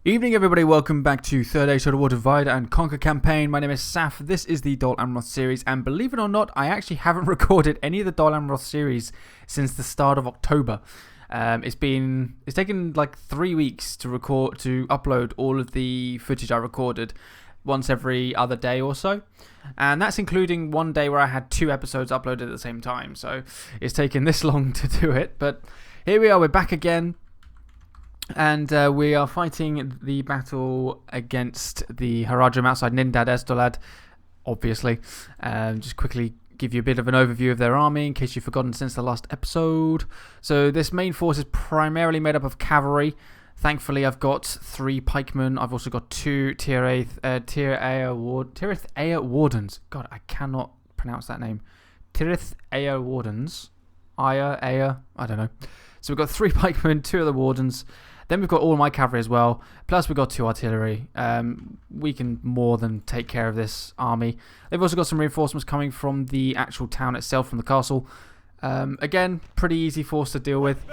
Evening everybody, welcome back to Third Age Total War Divide and Conquer campaign. My name is Saf, this is the Dol Amroth series, and believe it or not, I actually haven't recorded any of the Dol Amroth series since the start of October. It's taken like 3 weeks to upload all of the footage I recorded once every other day or so, and that's including one day where I had 2 episodes uploaded at the same time, so it's taken this long to do it, but here we are, we're back again. And we are fighting the battle against the Haradrim outside Nindad, Esdollad, obviously. Just quickly give you a bit of an overview of their army in case you've forgotten since the last episode. So this main force is primarily made up of cavalry. Thankfully, I've got 3 pikemen. I've also got 2 Tirith Aya Wardens. God, I cannot pronounce that name. Tirith Aya Wardens. Aya, I don't know. So we've got 3 pikemen, 2 of the Wardens. Then we've got all my cavalry as well, plus we've got 2 artillery. We can more than take care of this army. They've also got some reinforcements coming from the actual town itself, from the castle. Again, pretty easy force to deal with.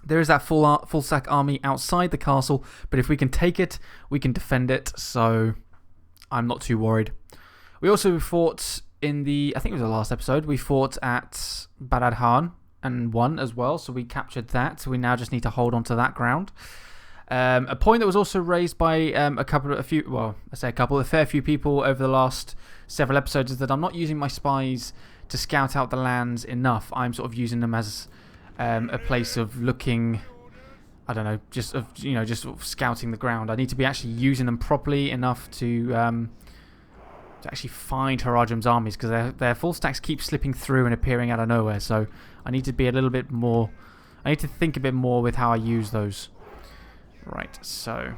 There is that full stack army outside the castle, but if we can take it, we can defend it, so I'm not too worried. We also fought in the, I think it was the last episode, we fought at Baradhan and won as well, so we captured that. So we now just need to hold on to that ground. A point that was also raised by a fair few people over the last several episodes is that I'm not using my spies to scout out the lands enough. I'm sort of using them as a place of looking, I don't know, just sort of scouting the ground. I need to be actually using them properly enough to actually find Haradrim's armies, because their full stacks keep slipping through and appearing out of nowhere, so I need to be a little bit more, I need to think a bit more with how I use those. Right, so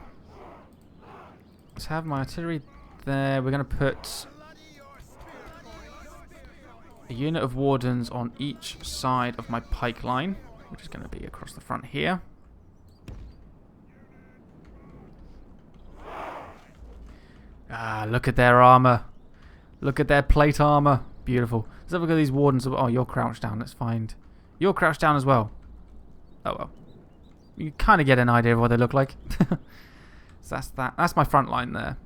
let's have my artillery there. We're going to put a unit of wardens on each side of my pike line, which is going to be across the front here. Ah, look at their armor. Look at their plate armor. Beautiful. Let's have a look at these wardens. Oh, you're crouched down. Let's find. You're crouched down as well. Oh, well. You kind of get an idea of what they look like. So that's that. That's my front line there.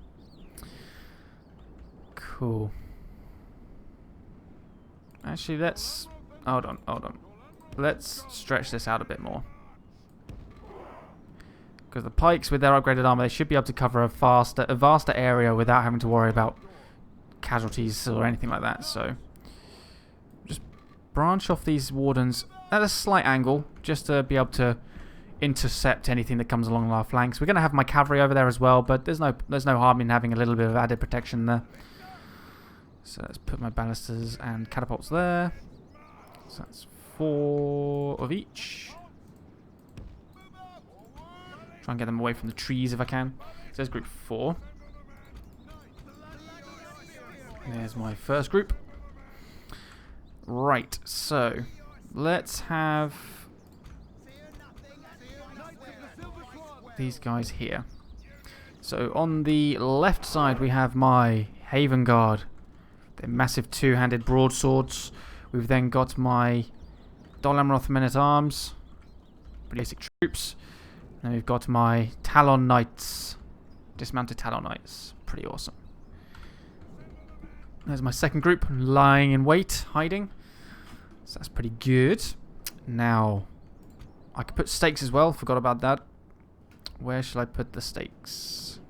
Cool. Actually, let's... Hold on. Let's stretch this out a bit more. Because the pikes, with their upgraded armor, they should be able to cover a vaster area without having to worry about casualties or anything like that. So just branch off these wardens at a slight angle, just to be able to intercept anything that comes along our flanks. We're going to have my cavalry over there as well, but there's no harm in having a little bit of added protection there. So let's put my ballistas and catapults there. So that's 4 of each. Try and get them away from the trees if I can. So there's group 4. There's my first group. Right, so let's have these guys here. So on the left side we have my Haven Guard. They're massive 2-handed broadswords. We've then got my Dol Amroth men-at-arms, basic troops. And we've got my Talon Knights, dismounted Talon Knights. Pretty awesome. There's my second group, lying in wait, hiding. So that's pretty good. Now, I could put stakes as well. Forgot about that. Where shall I put the stakes?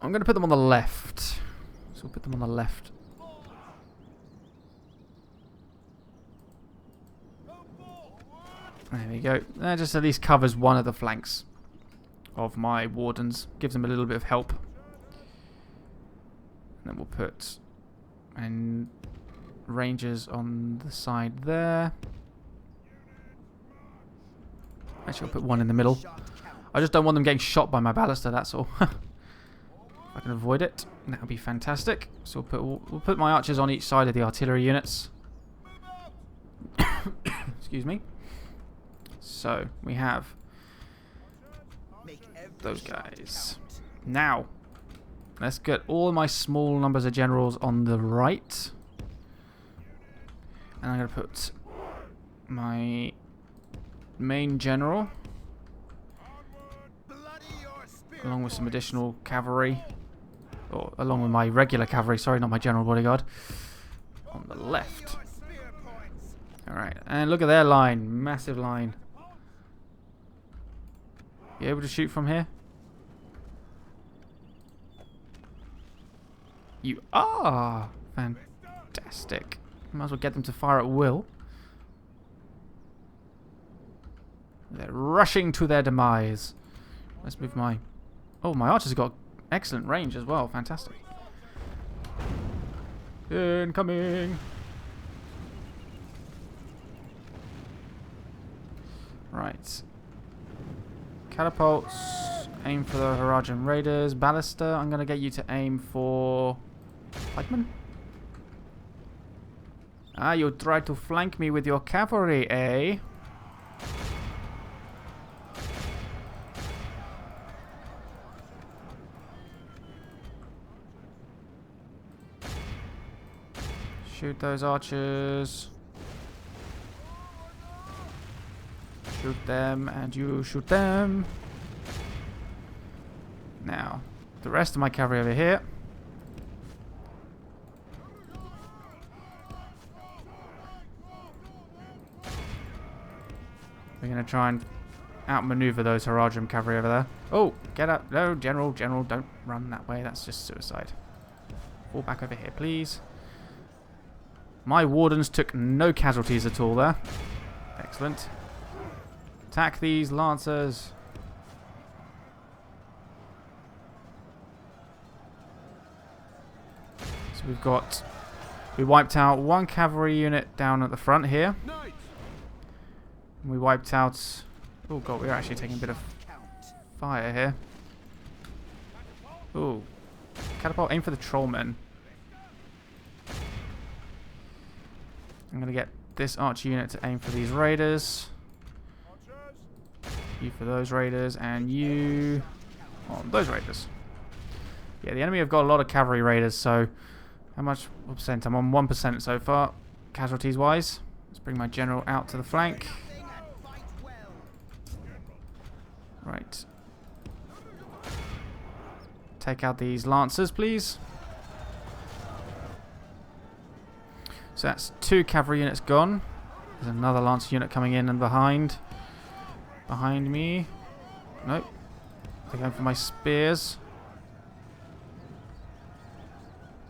I'm going to put them on the left. So we'll put them on the left. There we go. That just at least covers one of the flanks of my wardens. Gives them a little bit of help. And then we'll put rangers on the side there. Actually, I'll put one in the middle. I just don't want them getting shot by my ballista, that's all. If I can avoid it, that would be fantastic. So we'll put my archers on each side of the artillery units. Excuse me. So, we have those guys. Now, let's get all my small numbers of generals on the right. And I'm going to put my main general, along with some additional cavalry, or along with my regular cavalry, sorry, not my general bodyguard, on the left. Alright, and look at their line, massive line. You able to shoot from here? You are! Fantastic. Might as well get them to fire at will. They're rushing to their demise. Let's move my... Oh, my archer's got excellent range as well. Fantastic. Incoming! Right. Catapults. Aim for the Haradrim Raiders. Ballista, I'm going to get you to aim for... Pikemen? Ah, you tried to flank me with your cavalry, eh? Shoot those archers. Shoot them, and you shoot them. Now, the rest of my cavalry over here. We're going to try and outmaneuver those Haradrim cavalry over there. Oh, get up. No, General, don't run that way. That's just suicide. Fall back over here, please. My wardens took no casualties at all there. Excellent. Attack these lancers. So we wiped out one cavalry unit down at the front here. And we wiped out... Oh god, we're actually taking a bit of fire here. Ooh. Catapult, aim for the trollmen. I'm going to get this archer unit to aim for these raiders. You for those raiders, and you on those raiders. Yeah, the enemy have got a lot of cavalry raiders, so how much percent? I'm on 1% so far, casualties wise. Let's bring my general out to the flank. Right. Take out these lancers, please. So that's 2 cavalry units gone. There's another lancer unit coming in and behind. Behind me. Nope. They're going for my spears.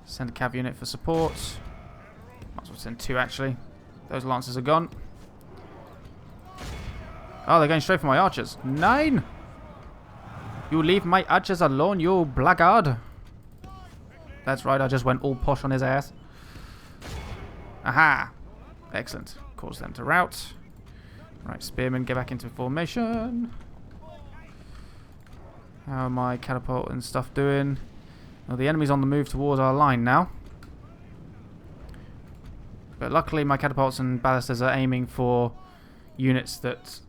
Send a cav unit for support. Might as well send 2 actually. Those lancers are gone. Oh, they're going straight for my archers. 9! You leave my archers alone, you blackguard. That's right, I just went all posh on his ass. Aha! Excellent. Cause them to rout. Right, spearmen, get back into formation. How are my catapult and stuff doing? Well, the enemy's on the move towards our line now. But luckily my catapults and ballistas are aiming for units that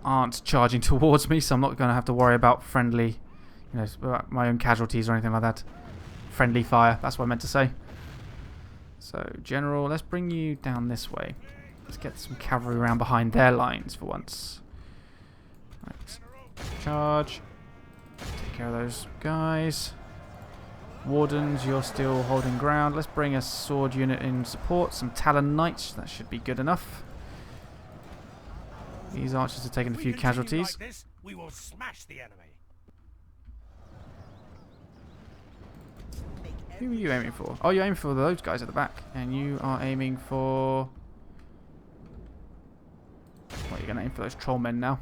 aren't charging towards me, so I'm not going to have to worry about friendly, you know, my own casualties or anything like that. Friendly fire, that's what I meant to say. So, General, let's bring you down this way. Let's get some cavalry around behind their lines for once. Right. Charge. Take care of those guys. Wardens, you're still holding ground. Let's bring a sword unit in support. Some Swan Knights, that should be good enough. These archers are taking a few casualties. Like this, we will smash the enemy. Who are you aiming for? Oh, you're aiming for those guys at the back. And you are aiming for... What, you're going to aim for those trollmen now?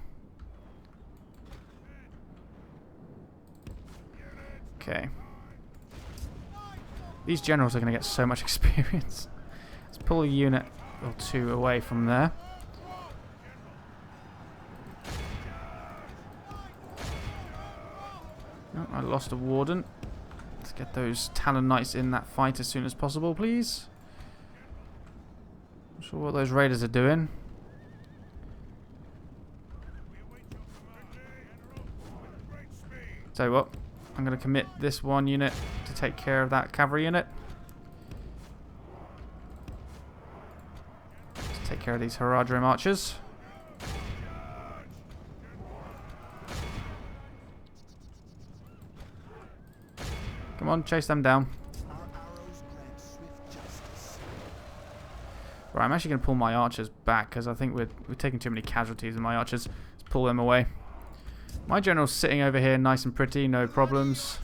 Okay. These generals are going to get so much experience. Let's pull a unit or 2 away from there. Oh, I lost a warden. Let's get those Swan Knights in that fight as soon as possible, please. Not sure what those raiders are doing. Tell you what, I'm going to commit this one unit to take care of that cavalry unit. To take care of these Haradrim archers. Come on, chase them down. Right, I'm actually going to pull my archers back because I think we're taking too many casualties in my archers. Let's pull them away. My general's sitting over here nice and pretty, no problems.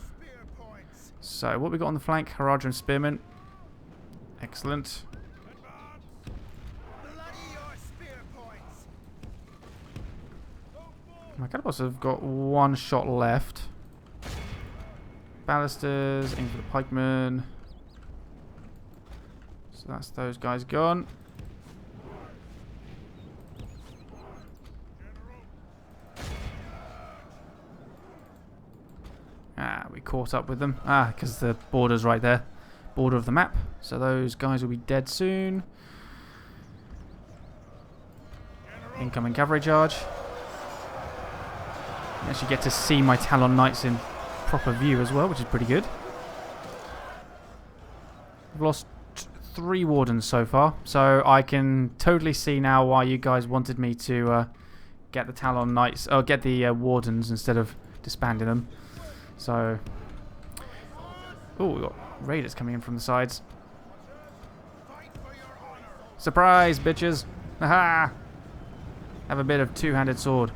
So, what we got on the flank? Haradrim spearmen. Excellent. My catapults have got one shot left. Ballisters, aim for the pikemen. So that's those guys gone. We caught up with them. Because the border's right there. Border of the map. So those guys will be dead soon. Incoming cavalry charge. You actually get to see my Talon Knights in proper view as well, which is pretty good. I've lost 3 wardens so far, so I can totally see now why you guys wanted me to get the Talon Knights, or get the wardens instead of disbanding them. So, oh, we've got raiders coming in from the sides. Surprise, bitches! Haha! Have a bit of two-handed sword.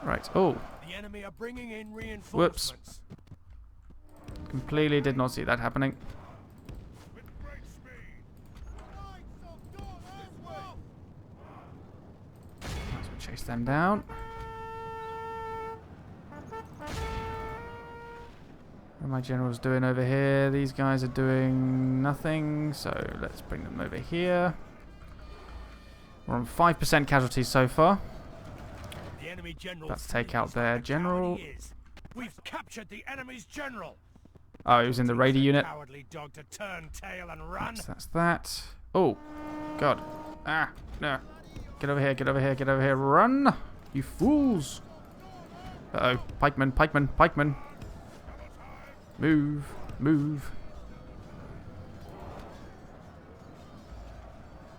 Right. Oh. The enemy are bringing in Whoops. reinforcements. Completely did not see that happening. Let's chase them down. What are my generals doing over here? These guys are doing nothing, so let's bring them over here. We're on 5% casualties so far. The enemy general. Let's take out their general. We've captured the enemy's general. Oh, he was in the raider unit. Cowardly dog to turn tail and run. So that's that. Oh, God. No. Get over here, get over here, get over here. Run, you fools. Uh-oh. Pikemen. Move.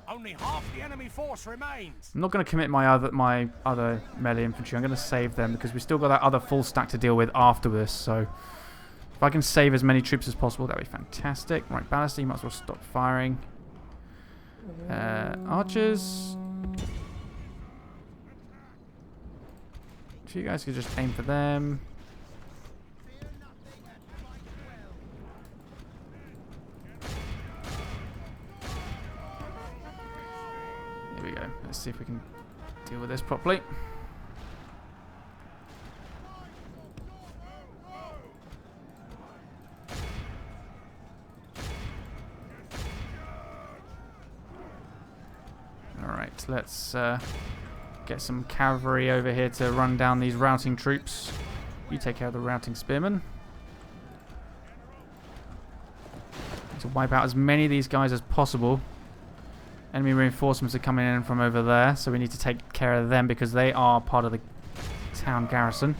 Only half the enemy force remains. I'm not going to commit my other melee infantry. I'm going to save them because we still got that other full stack to deal with after this. So if I can save as many troops as possible, that'd be fantastic. Right, ballista, you might as well stop firing. Archers. If you guys could just aim for them. Here we go. Let's see if we can deal with this properly. Alright, let's get some cavalry over here to run down these routing troops. You take care of the routing spearmen. Need to wipe out as many of these guys as possible. Enemy reinforcements are coming in from over there, so we need to take care of them because they are part of the town garrison.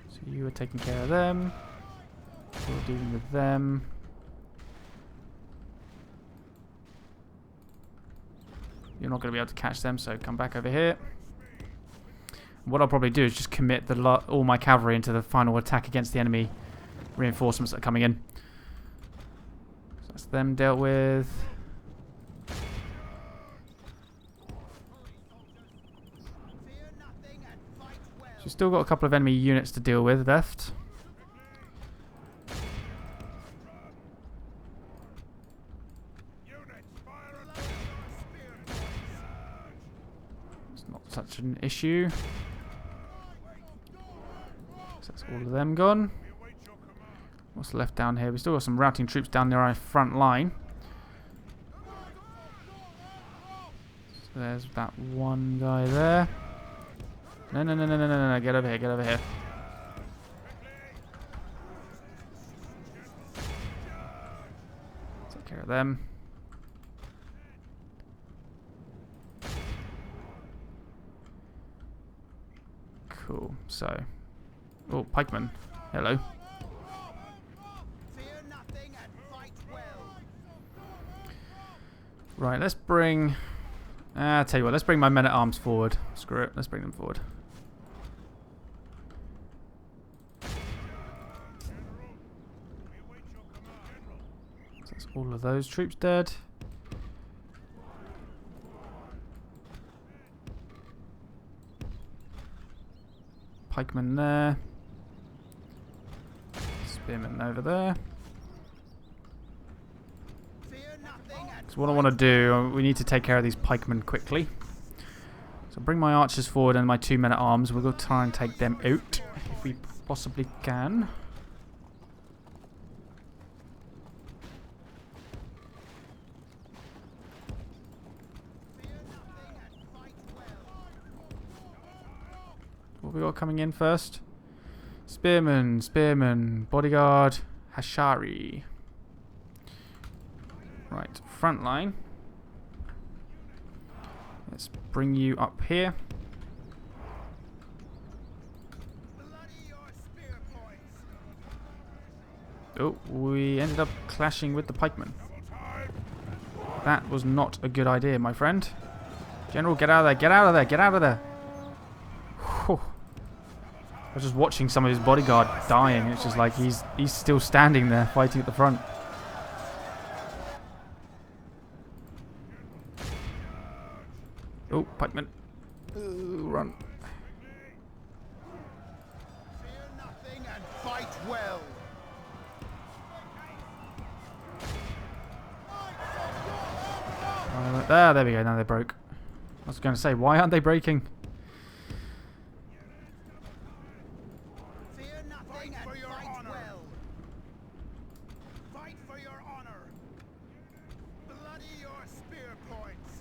So you are taking care of them. We're dealing with them. You're not going to be able to catch them, so come back over here. What I'll probably do is just commit all my cavalry into the final attack against the enemy reinforcements that are coming in. So that's them dealt with. So we've still got a couple of enemy units to deal with left. It's not such an issue. So that's all of them gone. What's left down here? We still got some routing troops down near our front line. So there's that one guy there. No. Get over here. Take care of them. Cool. So, oh, pikeman. Hello. Fear nothing and fight well. Right, let's bring... I'll tell you what, let's bring my men-at-arms forward. Screw it, let's bring them forward. So that's all of those troops dead. Pikemen there. Spearmen over there. So what I want to do, we need to take care of these pikemen quickly. So bring my archers forward and my 2 men-at-arms. We'll go try and take them out if we possibly can. What we got coming in first? Spearman, bodyguard, Hashari. Right, front line. Let's bring you up here. Oh, we ended up clashing with the pikemen. That was not a good idea, my friend. General, get out of there, get out of there, get out of there. Whew. I was just watching some of his bodyguard dying. It's just like he's still standing there fighting at the front. Oh, pikeman. Run. Fear nothing and fight well. There we go. Now they broke. I was going to say, why aren't they breaking? Fear nothing and fight well. Fight for your honor. Bloody your spear points.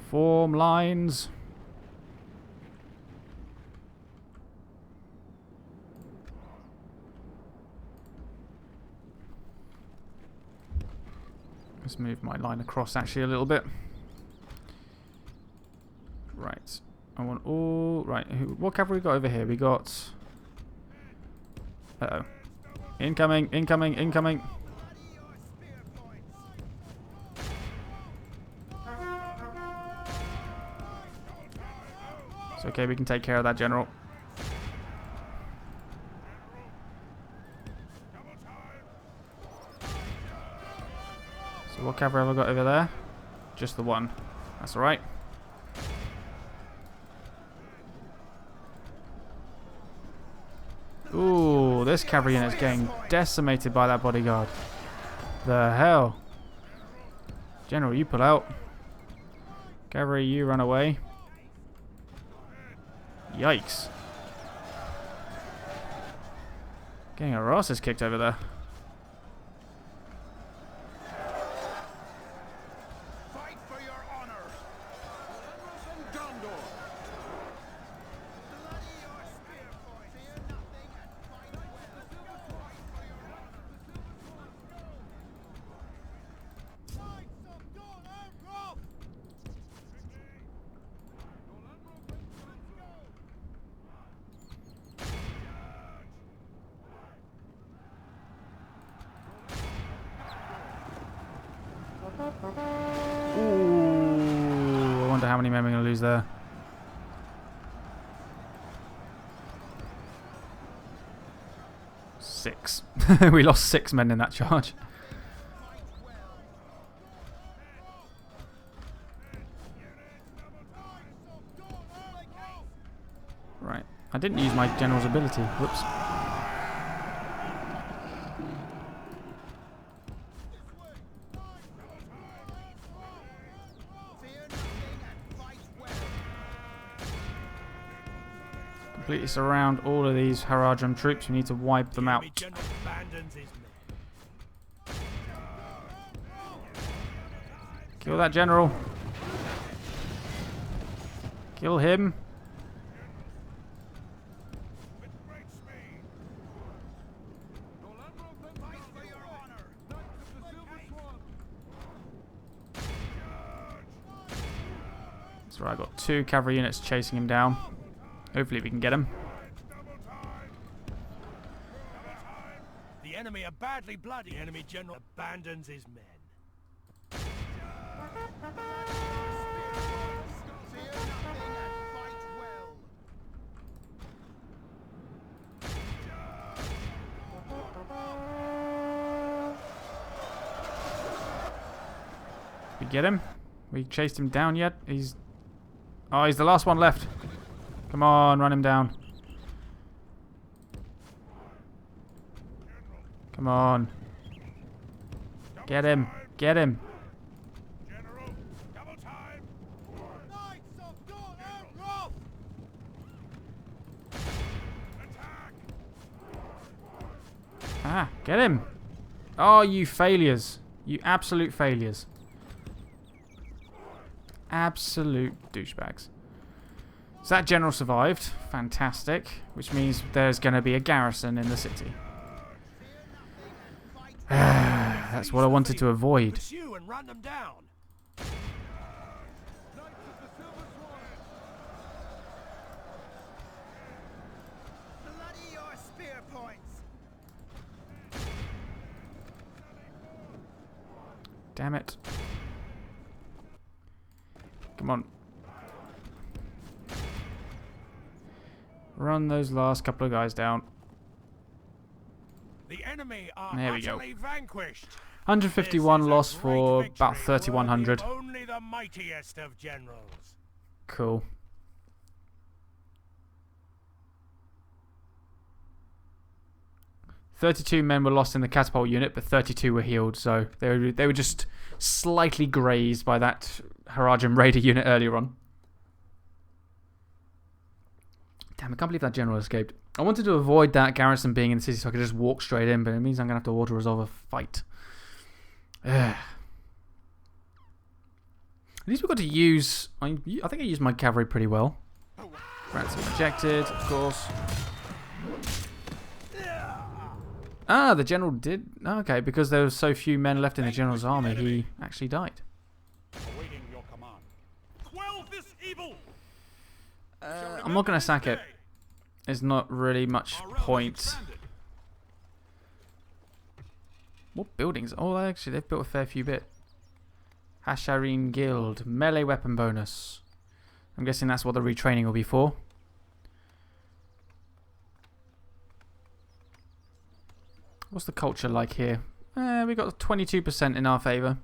Form lines. Let's move my line across actually a little bit. Right. I want all... Right. What cavalry we got over here? We got... Uh-oh. Incoming, incoming, incoming. It's okay, we can take care of that, General. So what cavalry have I got over there? Just the one. That's alright. Ooh, this cavalry unit's getting decimated by that bodyguard. The hell? General, you pull out. Cavalry, you run away. Yikes. Getting our asses kicked over there. Fight for your honor. Bloody your spear points. Fear nothing and fight well. Fight for your honor. Knights of Dol Amroth. Ooh, I wonder how many men we're going to lose there. 6. We lost 6 men in that charge. Right. I didn't use my general's ability. Whoops. Completely surround all of these Haradrim troops. We need to wipe them out. General abandons his men. Kill that general. Kill him. So I got 2 cavalry units chasing him down. Hopefully we can get him. The enemy, a badly bloody enemy general, abandons his men. Fear nothing and fight well. We get him? We chased him down yet? He's the last one left. Come on, run him down. Come on. Get him. Get him. General, double time. Knights of Dol Amroth! Attack. Ah, get him. Oh, you failures. You absolute failures. Absolute douchebags. So that general survived. Fantastic. Which means there's going to be a garrison in the city. That's what I wanted to avoid. Pursue and run them down. Knights of the Silver Swan! Bloody your spear points! Damn it. Come on. Run those last couple of guys down. The enemy are There we go. utterly vanquished. 151 This is a loss great for victory, about 3,100. worthy of only the mightiest of generals. Cool. "32 men were lost in the catapult unit, but 32 were healed, so they were just slightly grazed by that Haradrim raider unit earlier on. Damn, I can't believe that general escaped. I wanted to avoid that garrison being in the city so I could just walk straight in, but it means I'm going to have to auto-resolve a fight. Ugh. At least we've got to use... I think I used my cavalry pretty well. Ransom rejected, of course. Ah, the general did... Okay, because there were so few men left in the general's army, he actually died. Awaiting your command. Quell this evil. I'm not going to sack it. There's not really much point. What buildings? Oh, actually, they've built a fair few bit. Hasharin Guild. Melee weapon bonus. I'm guessing that's what the retraining will be for. What's the culture like here? We got 22% in our favour.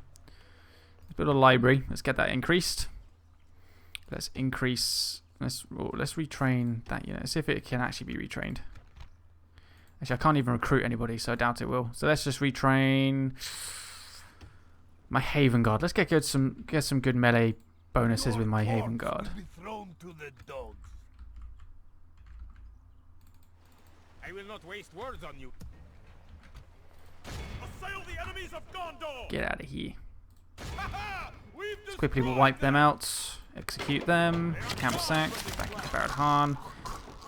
Let's build a library. Let's get that increased. Let's increase... Let's retrain that unit. Let's see if it can actually be retrained. Actually, I can't even recruit anybody, so I doubt it will. So let's just retrain my Haven Guard. Let's get some good melee bonuses with my Haven Guard. Will be thrown to the dogs. I will not waste words on you. Assail the enemies of Gondor. Get out of here. We've Let's quickly wipe them out. Execute them. Camp sacked. Back into Barad Han.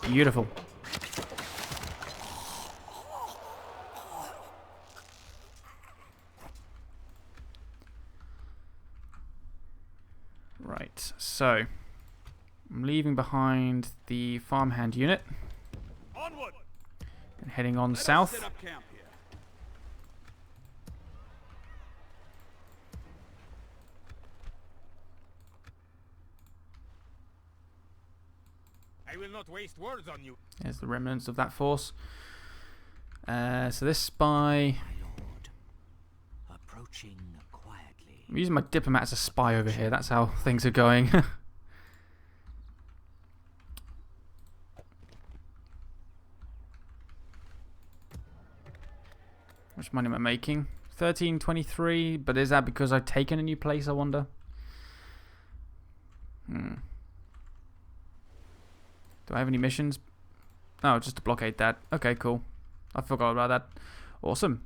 Beautiful. Right, so I'm leaving behind the farmhand unit Onward. and heading on south. Set up camp here. I will not waste words on you. There's the remnants of that force. So this spy... Approaching quietly. I'm using my diplomat as a spy over here. That's how things are going. How much money am I making? 1323. But is that because I've taken a new place, I wonder? Do I have any missions? Oh, just to blockade that. Okay, cool. I forgot about that. Awesome.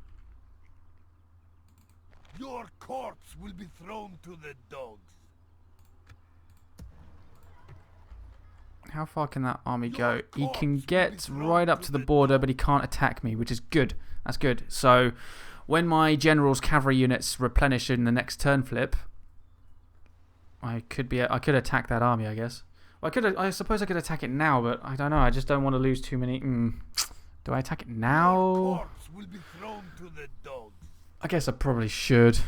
Your corpse will be thrown to the dogs. How far can that army go? He can get right up to the border, but he can't attack me, which is good. That's good. So, when my general's cavalry units replenish in the next turn flip, I could attack that army, I guess. Well, I suppose I could attack it now, but I don't know. I just don't want to lose too many. Do I attack it now? Corpse will be thrown to the dogs. I guess I probably should.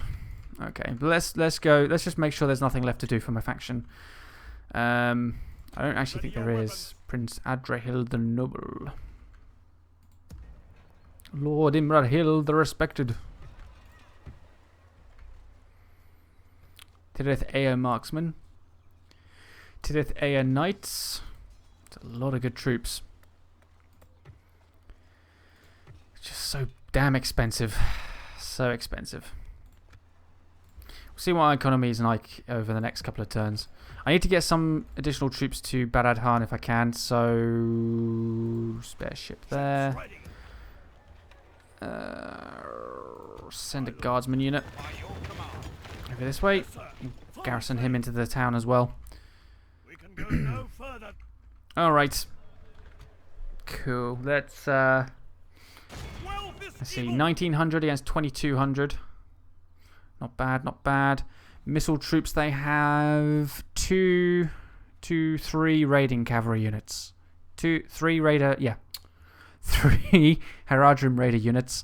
Okay, but let's go. Let's just make sure there's nothing left to do for my faction. I don't actually think there is. Prince Adrahil the Noble. Lord Imrahil the Respected. Tirith Ea Marksman. Tirith Ea Knights. It's a lot of good troops. It's just so damn expensive. So expensive. We'll see what our economy is like over the next couple of turns. I need to get some additional troops to Badadhan if I can, so spare ship there. Send a guardsman unit over this way. Garrison him into the town as well. We can go no further. Alright. Cool. Let's see, 1900 against 2200. Not bad, not bad. Missile troops, they have 3 raiding cavalry units. 3 Haradrim raider units.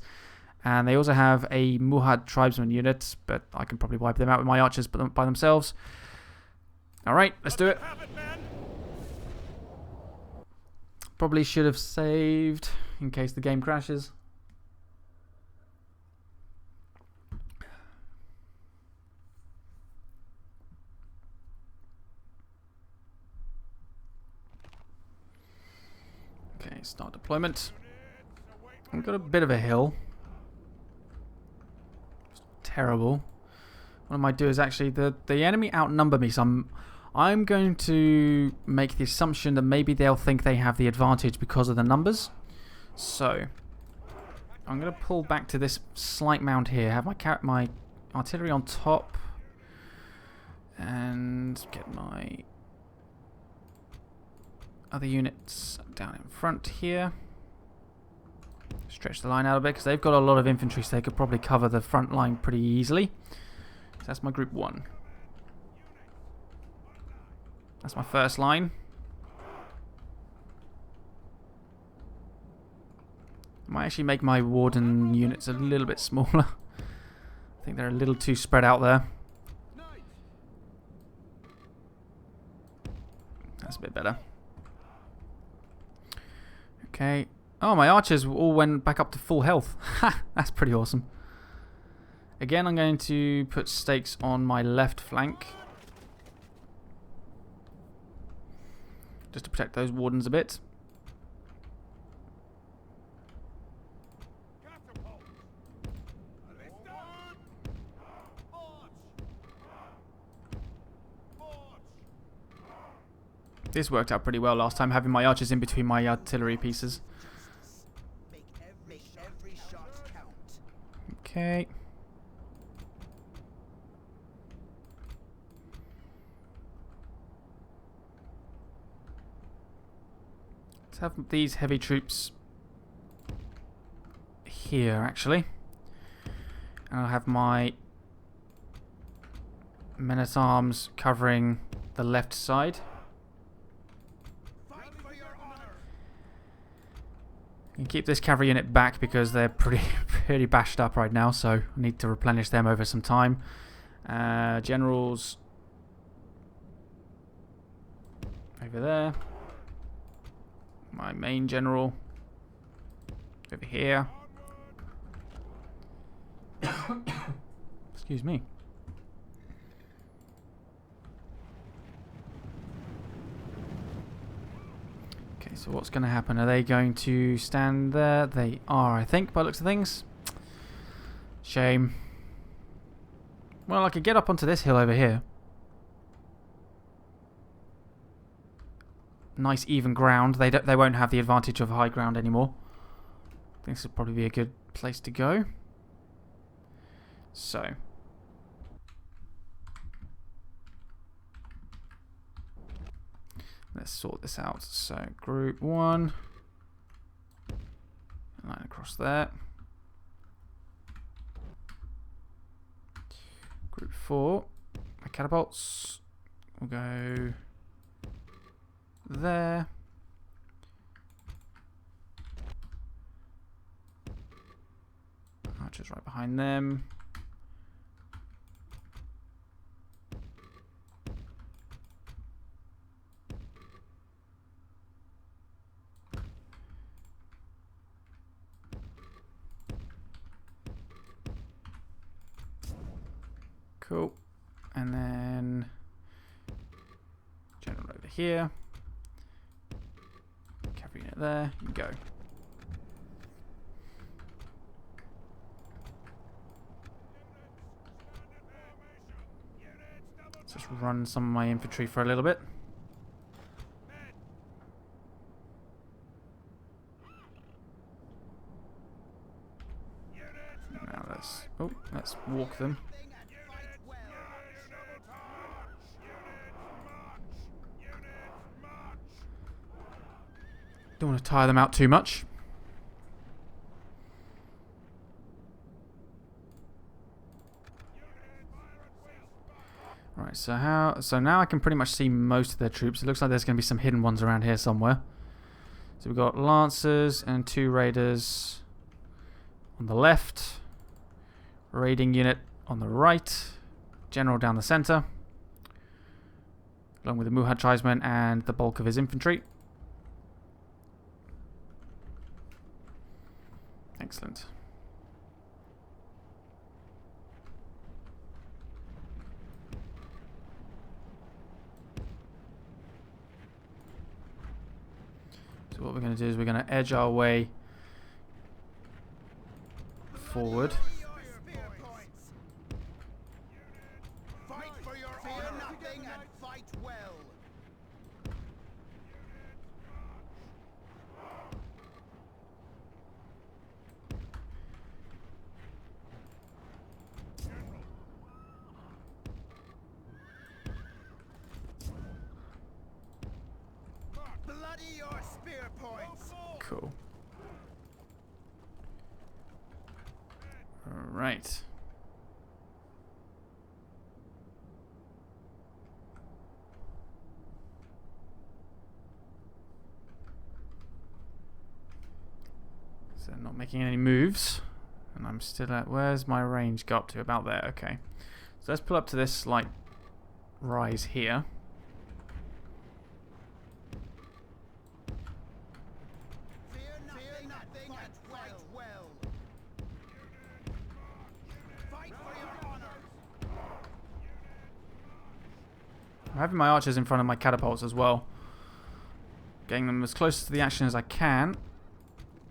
And they also have a Muhad tribesman unit, but I can probably wipe them out with my archers by themselves. Alright, let's do it. Probably should have saved in case the game crashes. Okay, start deployment. We've got a bit of a hill. It's terrible. What I might do is actually the enemy outnumber me, so I'm going to make the assumption that maybe they'll think they have the advantage because of the numbers. So I'm going to pull back to this slight mound here. Have my artillery on top, and get my other units down in front here. Stretch the line out a bit because they've got a lot of infantry, so they could probably cover the front line pretty easily. So that's my group 1. That's my first line. I might actually make my warden units a little bit smaller. I think they're a little too spread out there. That's a bit better. Okay. Oh, my archers all went back up to full health. Ha! That's pretty awesome. Again, I'm going to put stakes on my left flank. Just to protect those wardens a bit. This worked out pretty well last time, having my archers in between my artillery pieces. Make every shot count. Okay. Let's have these heavy troops here, actually. And I'll have my men-at-arms covering the left side. Fight for your honor. You can keep this cavalry unit back because they're pretty bashed up right now, so I need to replenish them over some time. Generals over there. My main general over here. Excuse me. Okay, so what's going to happen? Are they going to stand there? They are, I think, by the looks of things. Shame. Well, I could get up onto this hill over here. Nice even ground. They won't have the advantage of high ground anymore. I think this would probably be a good place to go. So. Let's sort this out. So, group 1. Line across there. Group 4. My catapults. we'll go there. Archers right behind them. Cool. And then general over here. Cavalry unit there. You go. Let's just run some of my infantry for a little bit. Now let's walk them. Don't want to tire them out too much. Right, so now I can pretty much see most of their troops. It looks like there's going to be some hidden ones around here somewhere. So we've got Lancers and 2 Raiders on the left. Raiding unit on the right. General down the center. Along with the Muhad tribesmen and the bulk of his infantry. Excellent. So what we're going to do is we're going to edge our way forward. Fight for your honor. Fear nothing and fight well. Bloody your spear points. Cool. All right. So not making any moves, and I'm still at, where's my range go up to? About there. Okay. So let's pull up to this slight rise here. Fear nothing and fight well. Fight for your honor. I'm having my archers in front of my catapults as well. Getting them as close to the action as I can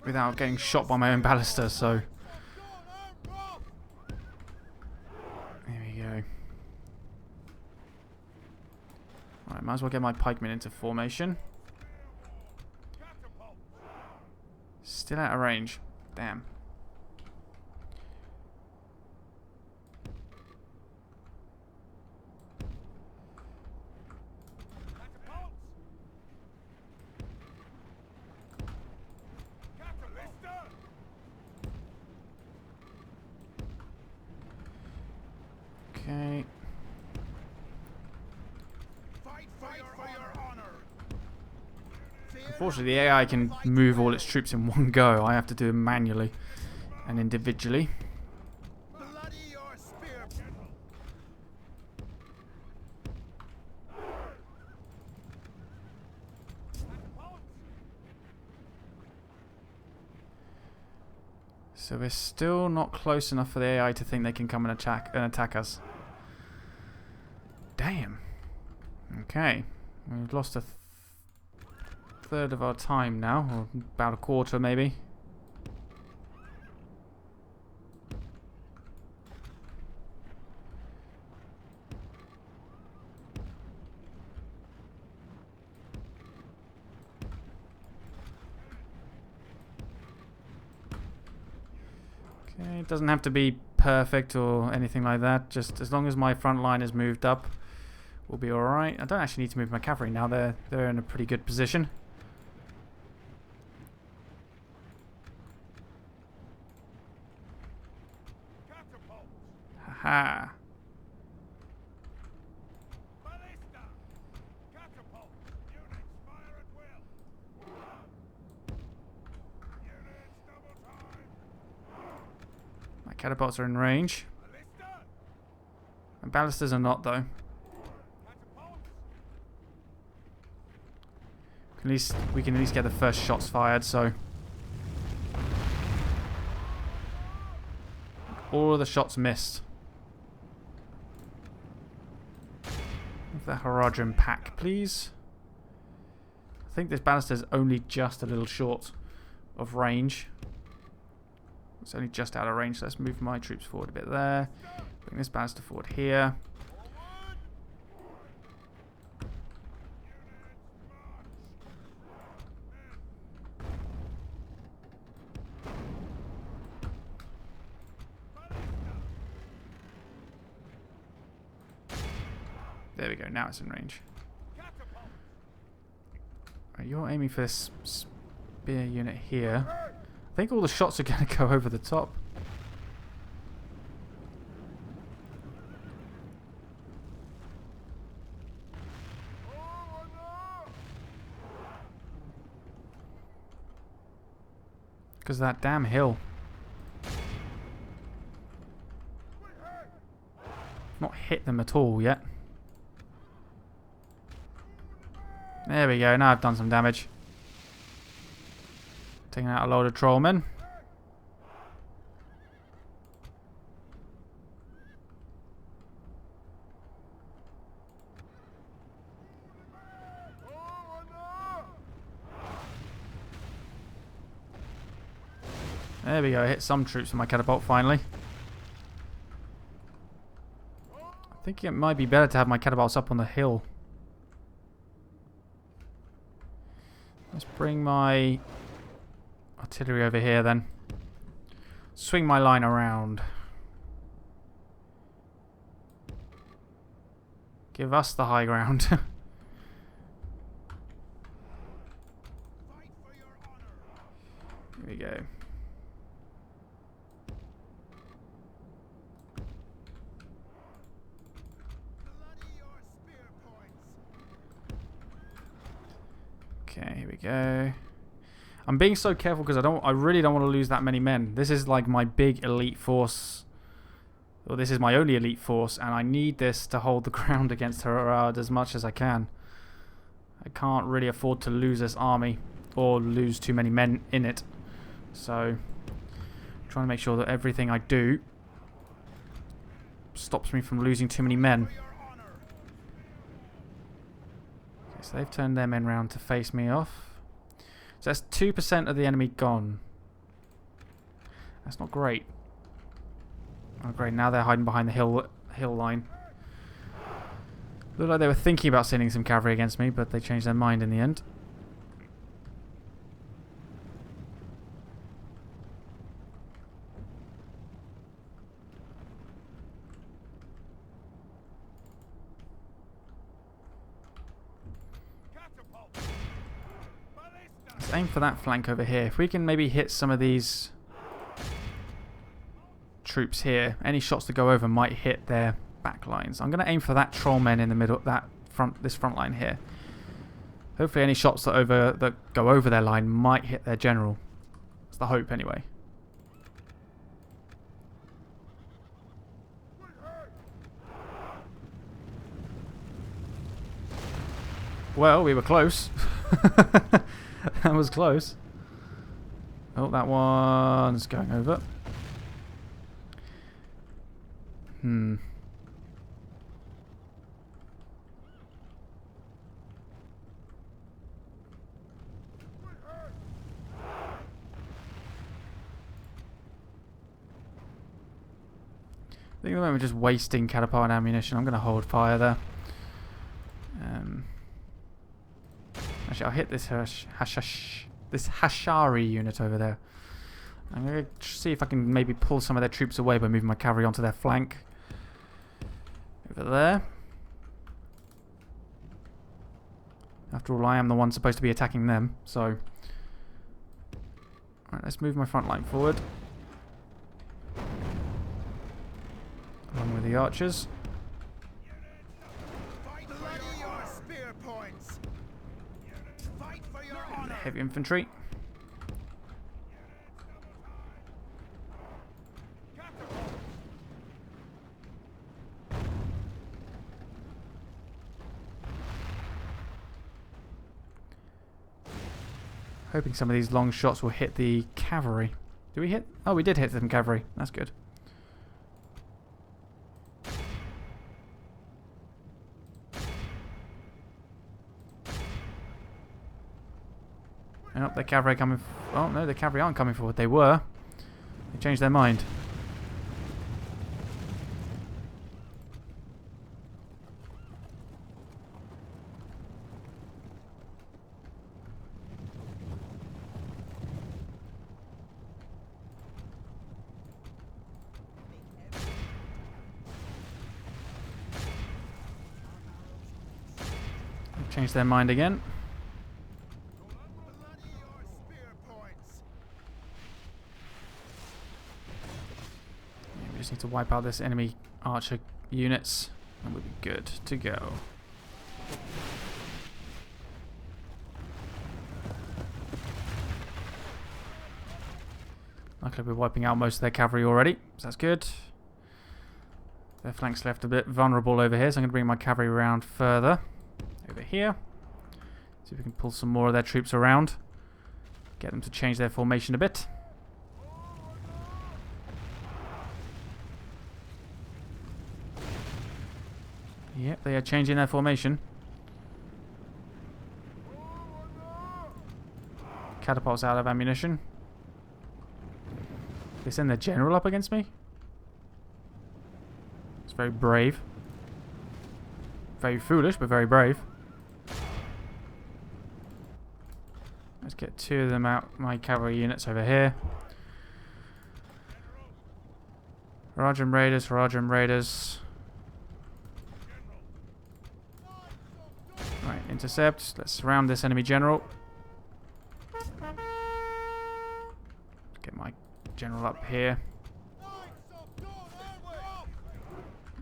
without getting shot by my own ballista, so there we go. Alright, might as well get my pikemen into formation. Still out of range. Damn. Okay. Fight for your honor. Unfortunately, the AI can move all its troops in one go. I have to do it manually and individually. Bloody your spear. So we're still not close enough for the AI to think they can come and attack us. Damn. Okay. We've lost a third of our time now, or about a quarter maybe. Okay, it doesn't have to be perfect or anything like that, just as long as my front line is moved up, we'll be alright. I don't actually need to move my cavalry now, they're in a pretty good position. Haha. Catapults are in range. And ballistas are not, though. At least we can at least get the first shots fired, so all of the shots missed. With the Haradrim pack, please. I think this ballista is only just a little short of range. It's only just out of range, so let's move my troops forward a bit there. Bring this ballista forward here. There we go, now it's in range. Right, you're aiming for this spear unit here. I think all the shots are going to go over the top. Because of that damn hill. Not hit them at all yet. There we go, now I've done some damage. Taking out a load of trollmen. There we go, I hit some troops with my catapult finally. I think it might be better to have my catapults up on the hill. Let's bring my artillery over here then. Swing my line around. Give us the high ground. Here we go. Okay, here we go. I'm being so careful because I really don't want to lose that many men. This is like my big elite force. Well, this is my only elite force, and I need this to hold the ground against Harad as much as I can. I can't really afford to lose this army or lose too many men in it. So, I'm trying to make sure that everything I do stops me from losing too many men. So they've turned their men round to face me off. So that's 2% of the enemy gone. That's not great. Oh great, now they're hiding behind the hill line. Looked like they were thinking about sending some cavalry against me, but they changed their mind in the end. Let's aim for that flank over here. If we can maybe hit some of these troops here, any shots that go over might hit their back lines. I'm going to aim for that trollmen in the middle, this front line here. Hopefully any shots that go over their line might hit their general. That's the hope anyway. Well, we were close. That was close. Oh, that one's going over. I think at the moment we're just wasting catapult and ammunition. I'm going to hold fire there. Actually, I'll hit this Hashari unit over there. I'm going to see if I can maybe pull some of their troops away by moving my cavalry onto their flank. Over there. After all, I am the one supposed to be attacking them, so... Alright, let's move my front line forward. Along with the archers. And the heavy infantry. Hoping some of these long shots will hit the cavalry. Did we hit? Oh, we did hit some cavalry. That's good. Oh, the cavalry coming. Oh no, the cavalry aren't coming forward. They were. They changed their mind. They've changed their mind again. Bloody your spear points. We just need to wipe out this enemy archer units and we'll be good to go. Luckily we're wiping out most of their cavalry already, so that's good. Their flanks left a bit vulnerable over here, so I'm going to bring my cavalry around further. Over here. See if we can pull some more of their troops around. Get them to change their formation a bit. Yep, they are changing their formation. Catapults out of ammunition. They send their general up against me? It's very brave. Very foolish, but very brave. Let's get 2 of them out. My cavalry units over here. Haradrim Raiders, Haradrim Raiders. Right, intercept. Let's surround this enemy general. Get my general up here.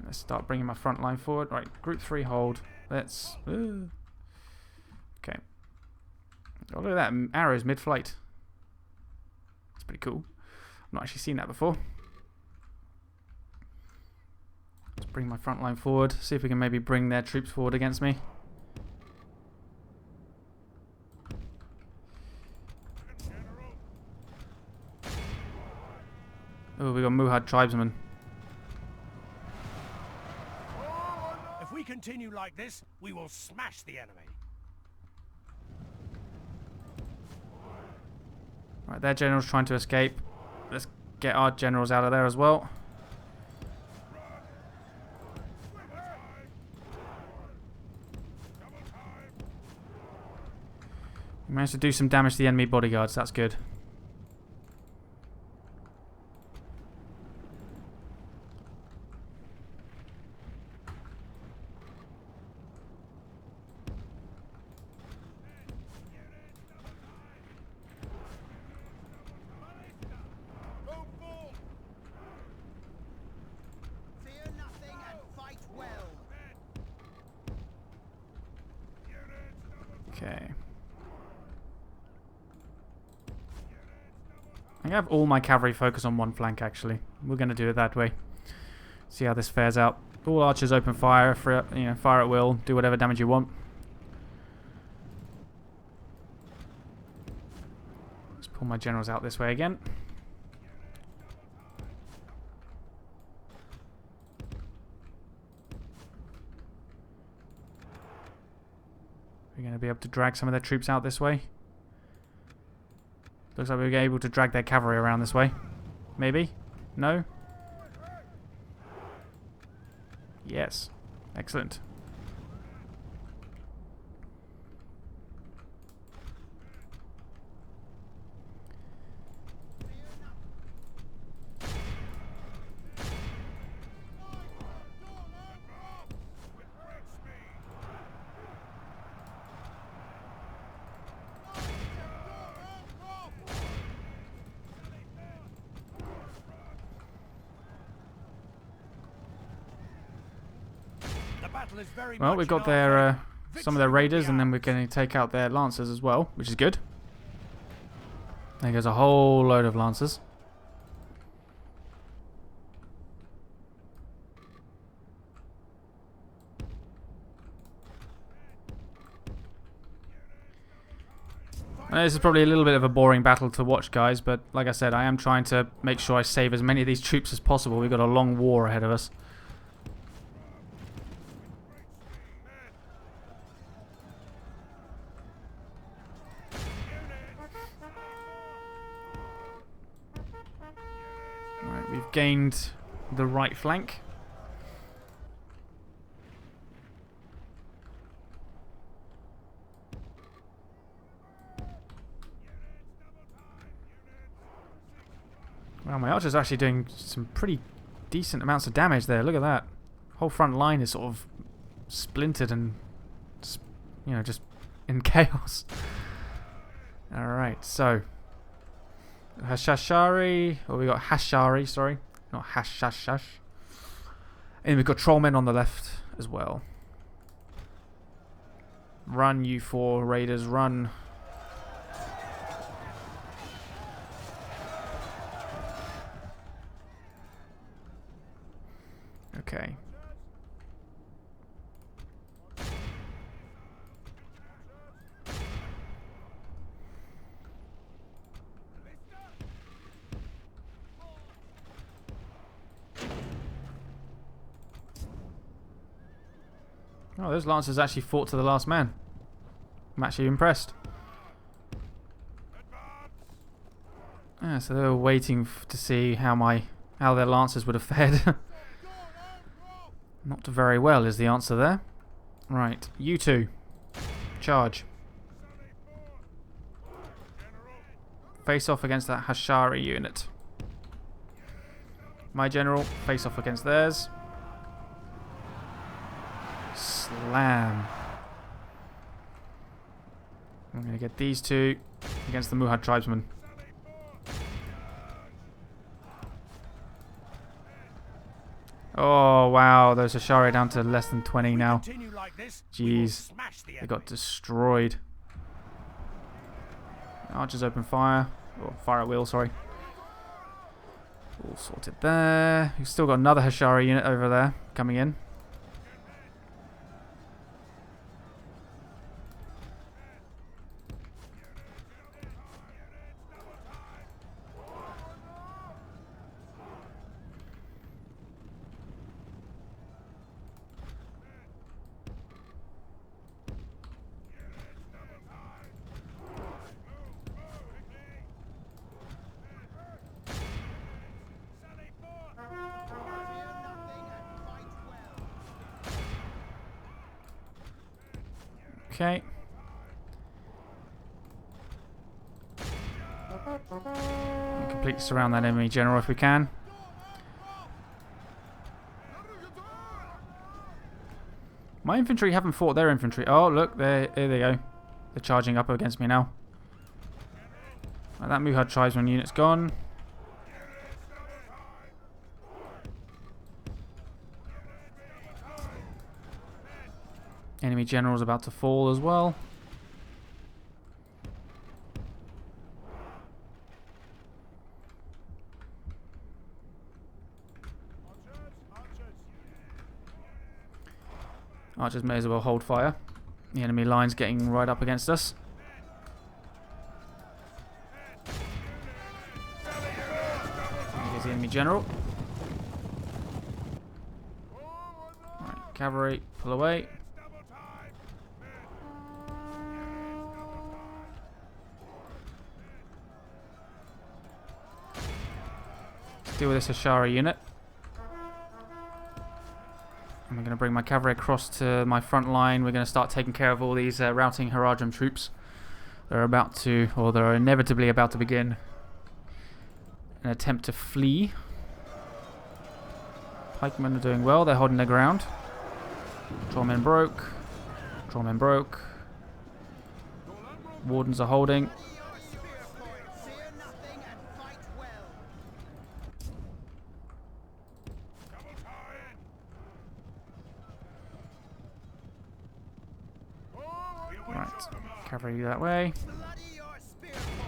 Let's start bringing my front line forward. Right, group 3 hold. Let's... Okay. Oh, look at that. Arrows mid-flight. That's pretty cool. I've not actually seen that before. Let's bring my front line forward. See if we can maybe bring their troops forward against me. Oh, we got Muhad tribesmen. If we continue like this, we will smash the enemy. Right, their general's trying to escape. Let's get our generals out of there as well. We managed to do some damage to the enemy bodyguards. That's good. Fear nothing and fight well. Okay. I have all my cavalry focus on one flank actually. We're going to do it that way. See how this fares out. All archers open fire, for, fire at will, do whatever damage you want. Let's pull my generals out this way again. We're going to be able to drag some of their troops out this way. Looks like we're able to drag their cavalry around this way. Maybe? No? Yes. Excellent. Well, we've got their some of their raiders, and then we're going to take out their lancers as well, which is good. There goes a whole load of lancers. This is probably a little bit of a boring battle to watch, guys, but like I said, I am trying to make sure I save as many of these troops as possible. We've got a long war ahead of us. Alright, we've gained the right flank. Well, my archers are actually doing some pretty decent amounts of damage there. Look at that. Whole front line is sort of splintered and, you know, just in chaos. Alright, so. Hashashari. Or we got Hashari, sorry. Not Hashashash. And we've got Trollmen on the left as well. Run, you four raiders, run. Okay. Oh, those lancers actually fought to the last man. I'm actually impressed. Ah, so they were waiting to see how their lancers would have fared. Not very well is the answer there. Right, you two. Charge. Face off against that Hashari unit. My general, face off against theirs. Slam. I'm going to get these two against the Muhad tribesmen. Oh, wow. Those Ashari down to less than 20 now. Jeez. They got destroyed. Archers open fire. Or fire at will, sorry. All sorted there. We've still got another Hashari unit over there coming in. Okay. And completely surround that enemy general if we can. My infantry haven't fought their infantry. Oh, look, there they go. They're charging up against me now. Right, that Muhad tribesman unit's gone. Enemy general's about to fall as well. Archers may as well hold fire. The enemy line's getting right up against us. Here's the enemy general. Right, cavalry, pull away. Deal with this Ashari unit. And we're going to bring my cavalry across to my front line. We're going to start taking care of all these routing Haradrim troops. They're about to, or they're inevitably about to begin an attempt to flee. Pikemen are doing well. They're holding their ground. Trollmen broke. Trollmen broke. Wardens are holding. Right, cavalry that way.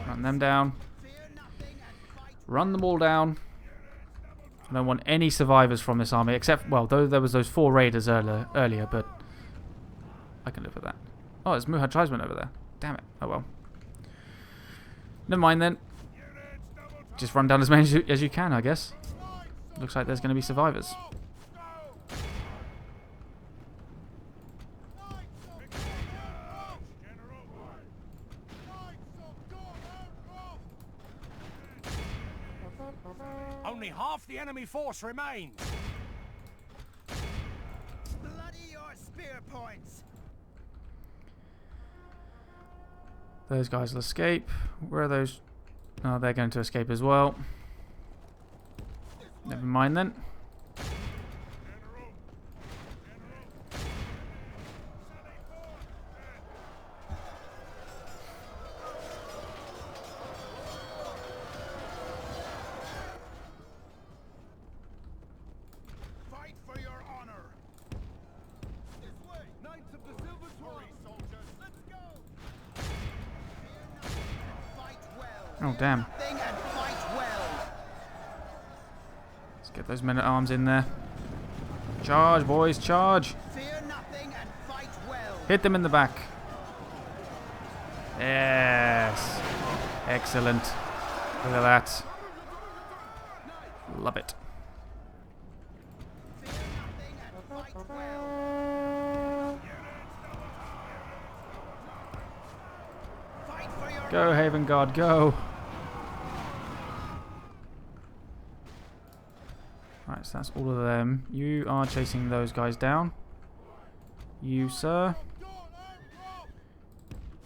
Run them down. Run them all down. I don't want any survivors from this army, except, well, though there was those 4 raiders earlier, but I can live with that. Oh, there's Muhad tribesmen over there. Damn it. Oh well. Never mind then. Just run down as many as you can, I guess. Looks like there's going to be survivors. Only half the enemy force remains. Bloody your spear points. Those guys will escape. Where are those? Oh, they're going to escape as well. Never mind then. Fight for your honor. This way. Knights of the Silver Tory soldiers. Let's go. Fear nothing and fight well. Oh, damn. Nothing and fight well. Let's get those men-at-arms in there. Charge, boys, charge. Fear nothing and fight well. Hit them in the back. Yes. Excellent. Look at that. Love it. Fear nothing and fight well. Fight for your Go, Haven Guard, go. Right, so that's all of them. You are chasing those guys down. You, sir.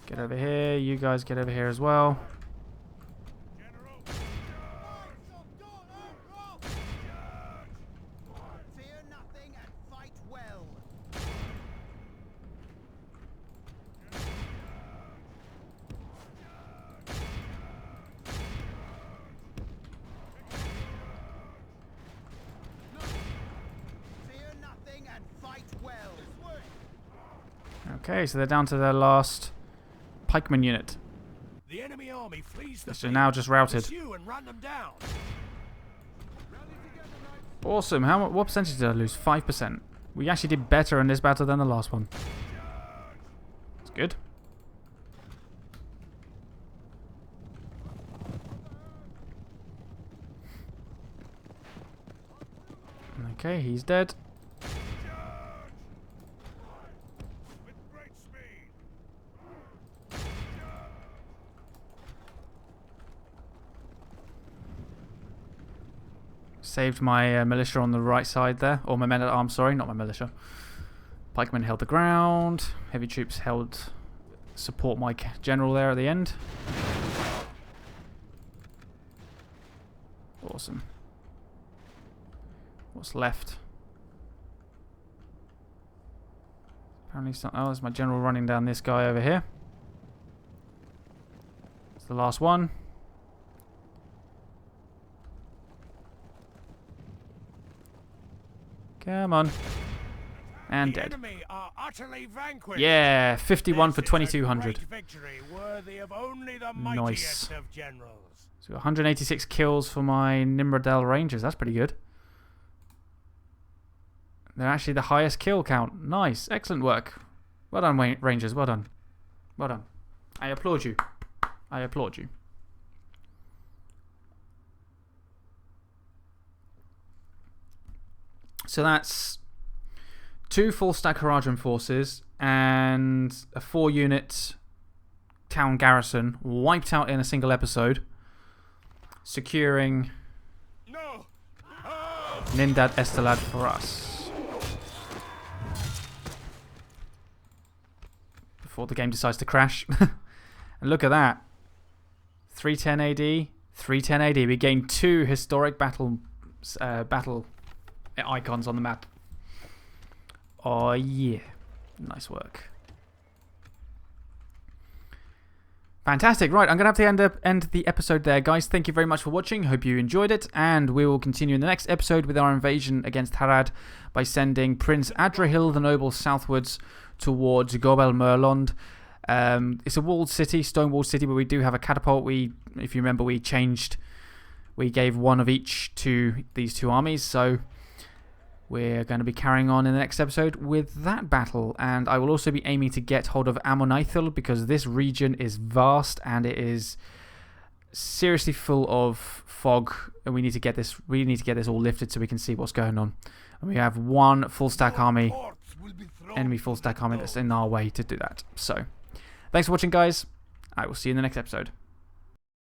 Get over here. You guys get over here as well. Fear nothing and fight well. Fear nothing and fight well. Okay, so they're down to their last pikeman unit. The enemy army flees the So now just routed. Pursue and run them down. Awesome. What percentage did I lose? 5%. We actually did better in this battle than the last one. It's good. Okay, he's dead. With great speed. Saved my militia on the right side there. Or my men-at-arms, sorry, not my militia. Pikemen held the ground. Heavy troops held support my general there at the end. Awesome. What's left? Apparently oh, there's my general running down this guy over here. It's the last one. Come on. And The dead. enemy are utterly vanquished. Yeah, 51 for This is a 2200. great victory worthy of only the Nice. mightiest of generals. So 186 kills for my Nindad Rangers. That's pretty good. They're actually the highest kill count. Nice. Excellent work. Well done, Rangers. Well done. Well done. I applaud you. I applaud you. So that's 2 full stack Haradrim forces and a 4-unit town garrison wiped out in a single episode, securing No! Nindad Esdollad for us. Before the game decides to crash. And look at that. 310 AD, 310 AD. We gained 2 historic battle icons on the map. Oh yeah. Nice work. Fantastic. Right, I'm going to have to end the episode there, guys. Thank you very much for watching. Hope you enjoyed it. And we will continue in the next episode with our invasion against Harad by sending Prince Adrahil the Noble southwards towards Gobel Merlond. It's a walled city, stone walled city, but we do have a catapult. If you remember, we gave one of each to these 2 armies. So we're going to be carrying on in the next episode with that battle, and I will also be aiming to get hold of Ammonithil because this region is vast and it is seriously full of fog, and we need to get this. We need to get this all lifted so we can see what's going on. And we have one full stack army, enemy full stack army that's in our way to do that. So, thanks for watching, guys. I will see you in the next episode.